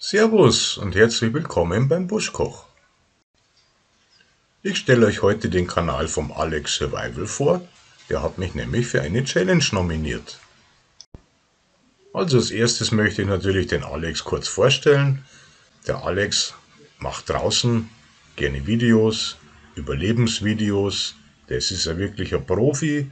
Servus und herzlich willkommen beim Buschkoch. Ich stelle euch heute den Kanal vom Alex Survival vor. Der hat mich nämlich für eine Challenge nominiert. Also als erstes möchte ich natürlich den Alex kurz vorstellen. Der Alex macht draußen gerne Videos, Überlebensvideos. Das ist ein wirklicher Profi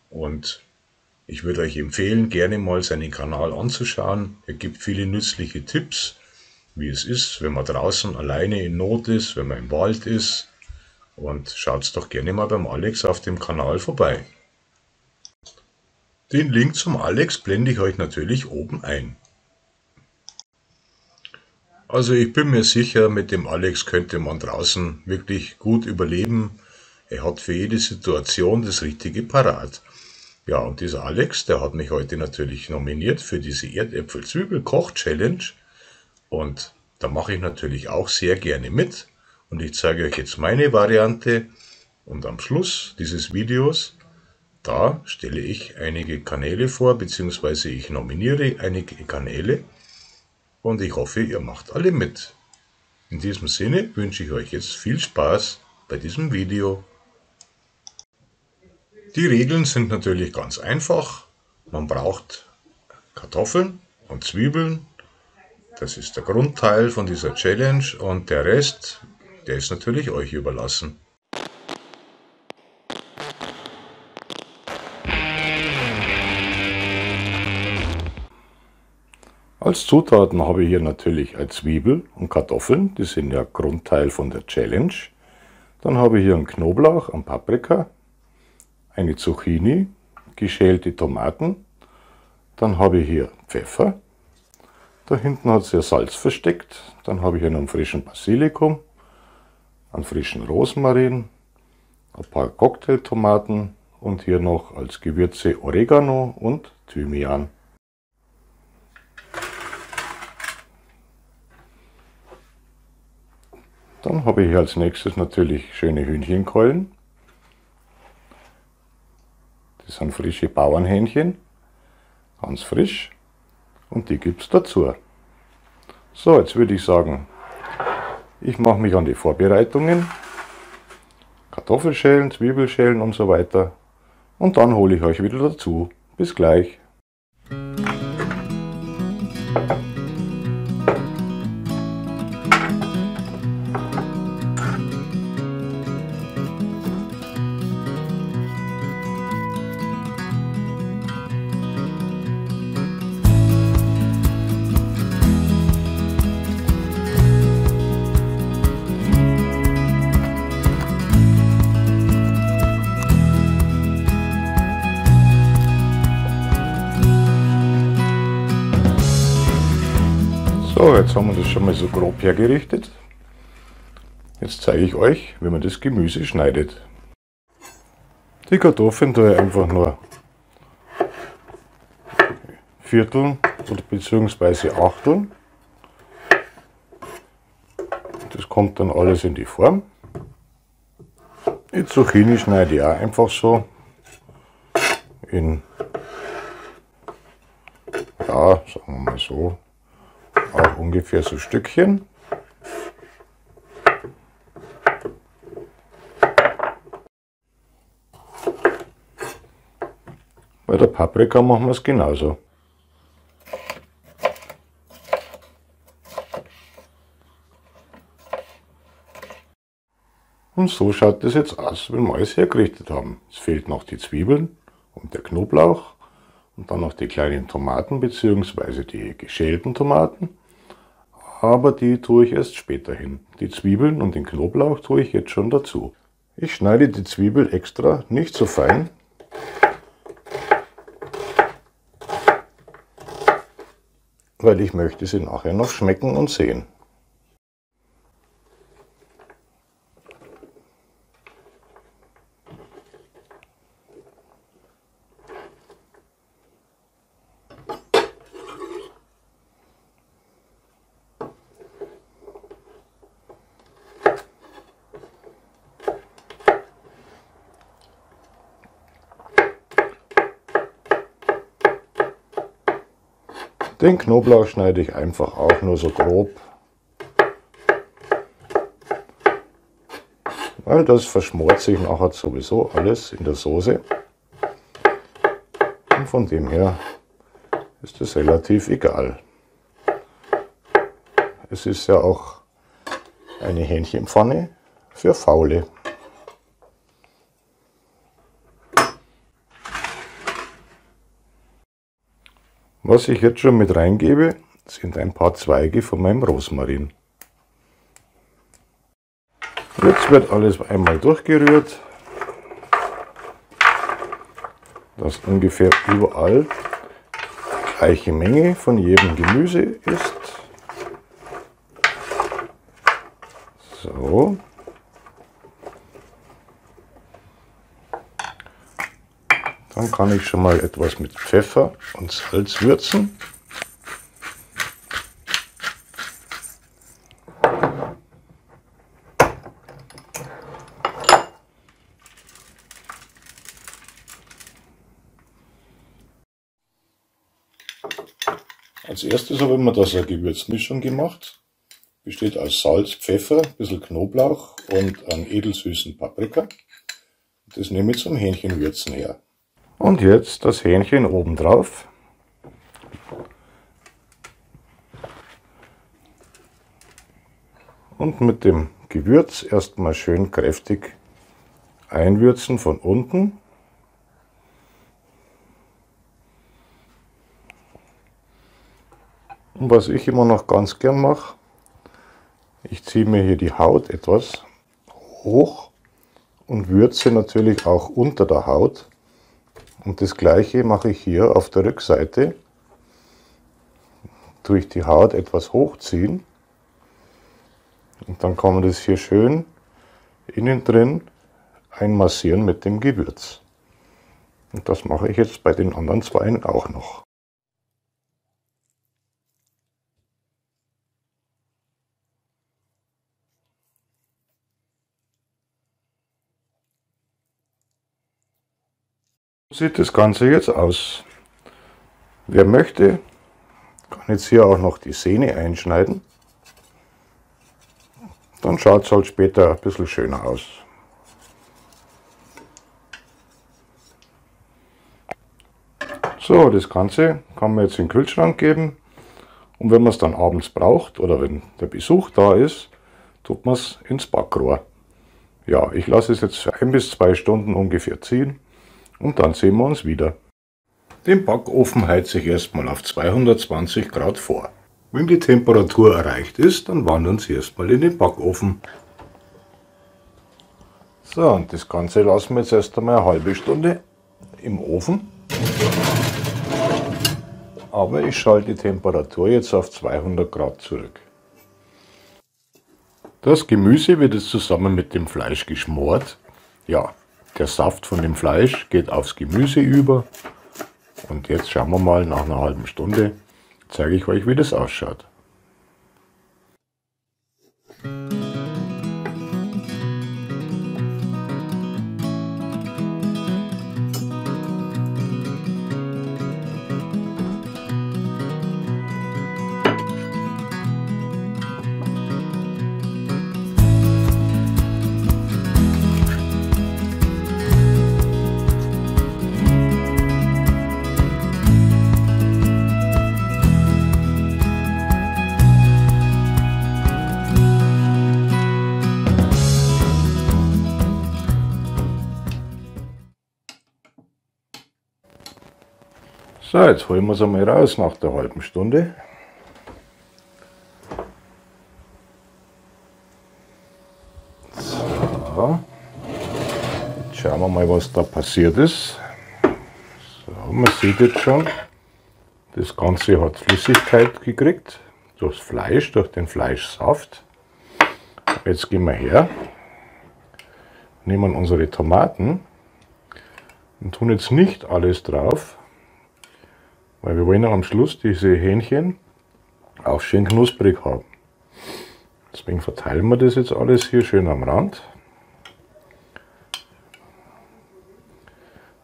und ich würde euch empfehlen, gerne mal seinen Kanal anzuschauen. Er gibt viele nützliche Tipps, wie es ist, wenn man draußen alleine in Not ist, wenn man im Wald ist. Und schaut doch gerne mal beim Alex auf dem Kanal vorbei. Den Link zum Alex blende ich euch natürlich oben ein. Also ich bin mir sicher, mit dem Alex könnte man draußen wirklich gut überleben. Er hat für jede Situation das Richtige parat. Ja, und dieser Alex, der hat mich heute natürlich nominiert für diese Erdäpfel-Zwiebel-Koch-Challenge. Und da mache ich natürlich auch sehr gerne mit. Und ich zeige euch jetzt meine Variante. Und am Schluss dieses Videos, da stelle ich einige Kanäle vor, beziehungsweise ich nominiere einige Kanäle. Und ich hoffe, ihr macht alle mit. In diesem Sinne wünsche ich euch jetzt viel Spaß bei diesem Video. Die Regeln sind natürlich ganz einfach. Man braucht Kartoffeln und Zwiebeln. Das ist der Grundteil von dieser Challenge und der Rest, der ist natürlich euch überlassen. Als Zutaten habe ich hier natürlich eine Zwiebel und Kartoffeln, die sind ja Grundteil von der Challenge. Dann habe ich hier einen Knoblauch, einen Paprika, eine Zucchini, geschälte Tomaten. Dann habe ich hier Pfeffer. Da hinten hat sich Salz versteckt. Dann habe ich hier noch einen frischen Basilikum, einen frischen Rosmarin, ein paar Cocktailtomaten und hier noch als Gewürze Oregano und Thymian. Dann habe ich hier als nächstes natürlich schöne Hühnchenkeulen. Das sind frische Bauernhähnchen, ganz frisch, und die gibt es dazu. So, jetzt würde ich sagen, ich mache mich an die Vorbereitungen, Kartoffelschälen, Zwiebelschälen und so weiter, und dann hole ich euch wieder dazu. Bis gleich. So, jetzt haben wir das schon mal so grob hergerichtet. Jetzt zeige ich euch, wie man das Gemüse schneidet. Die Kartoffeln tue ich einfach nur vierteln oder beziehungsweise achteln. Das kommt dann alles in die Form. Die Zucchini schneide ich auch einfach so in, ja, sagen wir mal so, auch ungefähr so Stückchen. Bei der Paprika machen wir es genauso. Und so schaut das jetzt aus, wenn wir alles hergerichtet haben. Es fehlt noch die Zwiebeln und der Knoblauch und dann noch die kleinen Tomaten bzw. die geschälten Tomaten. Aber die tue ich erst später hin. Die Zwiebeln und den Knoblauch tue ich jetzt schon dazu. Ich schneide die Zwiebel extra nicht so fein, weil ich möchte sie nachher noch schmecken und sehen. Den Knoblauch schneide ich einfach auch nur so grob, weil das verschmort sich nachher sowieso alles in der Soße. Und von dem her ist es relativ egal. Es ist ja auch eine Hähnchenpfanne für Faule. Was ich jetzt schon mit reingebe, sind ein paar Zweige von meinem Rosmarin. Jetzt wird alles einmal durchgerührt, dass ungefähr überall die gleiche Menge von jedem Gemüse ist. So. Dann kann ich schon mal etwas mit Pfeffer und Salz würzen. Als erstes habe ich mir das eine Gewürzmischung gemacht. Besteht aus Salz, Pfeffer, ein bisschen Knoblauch und einem edelsüßen Paprika. Das nehme ich zum Hähnchenwürzen her. Und jetzt das Hähnchen oben drauf. Und mit dem Gewürz erstmal schön kräftig einwürzen von unten. Und was ich immer noch ganz gern mache, ich ziehe mir hier die Haut etwas hoch und würze natürlich auch unter der Haut. Und das gleiche mache ich hier auf der Rückseite. Tue ich die Haut etwas hochziehen und dann kann man das hier schön innen drin einmassieren mit dem Gewürz. Und das mache ich jetzt bei den anderen zwei auch noch. So sieht das Ganze jetzt aus. Wer möchte, kann jetzt hier auch noch die Sehne einschneiden. Dann schaut es halt später ein bisschen schöner aus. So, das Ganze kann man jetzt in den Kühlschrank geben. Und wenn man es dann abends braucht oder wenn der Besuch da ist, tut man es ins Backrohr. Ja, ich lasse es jetzt für 1 bis 2 Stunden ungefähr ziehen. Und dann sehen wir uns wieder. Den Backofen heize ich erstmal auf 220 Grad vor. Wenn die Temperatur erreicht ist, dann wandern Sie erstmal in den Backofen. So, und das Ganze lassen wir jetzt erst einmal eine halbe Stunde im Ofen. Aber ich schalte die Temperatur jetzt auf 200 Grad zurück. Das Gemüse wird jetzt zusammen mit dem Fleisch geschmort. Ja. Der Saft von dem Fleisch geht aufs Gemüse über. Und jetzt schauen wir mal, nach einer halben Stunde zeige ich euch, wie das ausschaut. So, jetzt holen wir es einmal raus nach der halben Stunde. So, jetzt schauen wir mal, was da passiert ist. So, man sieht jetzt schon, das Ganze hat Flüssigkeit gekriegt, durchs Fleisch, durch den Fleischsaft. Jetzt gehen wir her, nehmen unsere Tomaten und tun jetzt nicht alles drauf, weil wir wollen ja am Schluss diese Hähnchen auch schön knusprig haben. Deswegen verteilen wir das jetzt alles hier schön am Rand.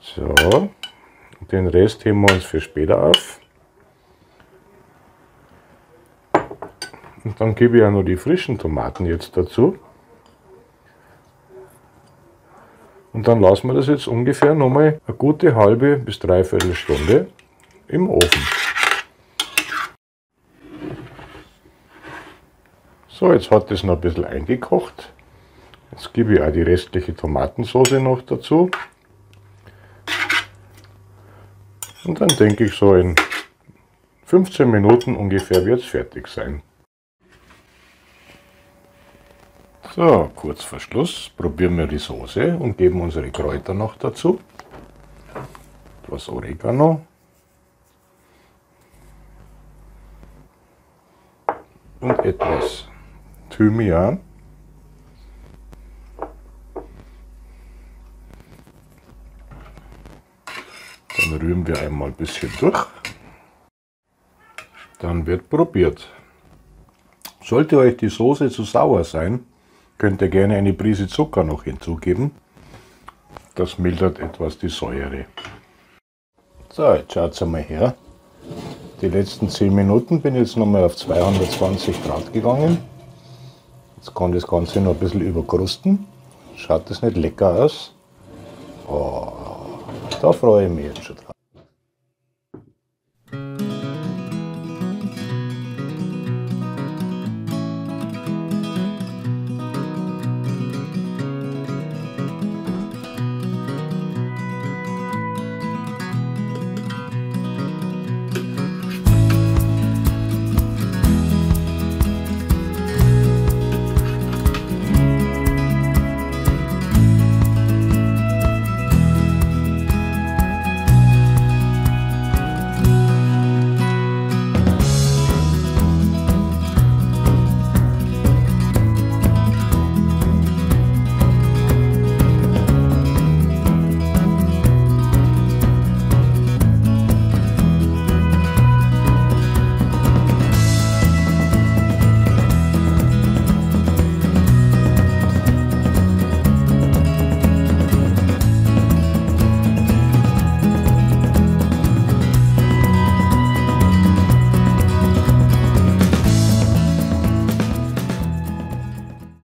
So, den Rest heben wir uns für später auf. Und dann gebe ich ja noch die frischen Tomaten jetzt dazu. Und dann lassen wir das jetzt ungefähr nochmal eine gute halbe bis dreiviertel Stunde im Ofen. So, jetzt hat das noch ein bisschen eingekocht. Jetzt gebe ich auch die restliche Tomatensauce noch dazu. Und dann denke ich, so in 15 Minuten ungefähr wird es fertig sein. So, kurz vor Schluss probieren wir die Soße und geben unsere Kräuter noch dazu. Etwas Oregano. Und etwas Thymian. Dann rühren wir einmal ein bisschen durch. Dann wird probiert. Sollte euch die Soße zu sauer sein, könnt ihr gerne eine Prise Zucker noch hinzugeben. Das mildert etwas die Säure. So, jetzt schaut mal her. Die letzten 10 Minuten bin ich jetzt nochmal auf 220 Grad gegangen. Jetzt kann das Ganze noch ein bisschen überkrusten. Schaut das nicht lecker aus? Oh, da freue ich mich jetzt schon drauf.